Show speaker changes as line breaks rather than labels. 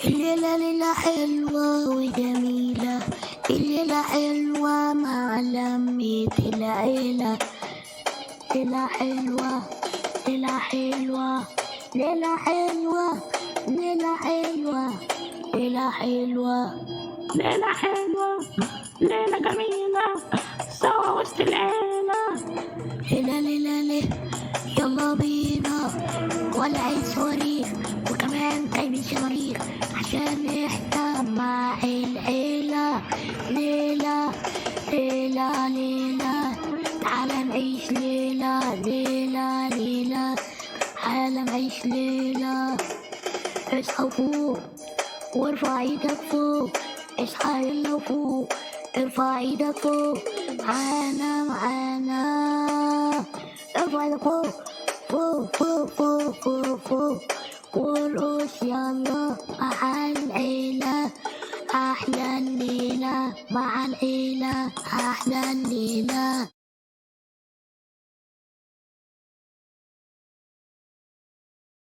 الليلة ليلة حلوة وجميلة، الليلة حلوة مع لمة العيلة. ليلة حلوة، ليلة حلوة، ليلة حلوة، ليلة حلوة، ليلة حلوة، ليلة حلوة، ليلة جميلة سوا وسط العيلة. ليلة ليلة ليلة يلا بينا ولع الصواريخ وكمان جايبين شماريخ عشان احنا مع العيلة. ليلة ليلة ليلة تعالى نعيش ليلة ليلة ليلة، تعالى نعيش ليلة. اصحى فوق وارفع ايدك فوق، اصحى يلا فوق ارفع ايدك فوق، معانا ارفع ايدك فوق فوق فوق فوق فوق فوق وارقص يلا مع العيلة. أحلى الليلة مع العيلة، أحلى الليلة.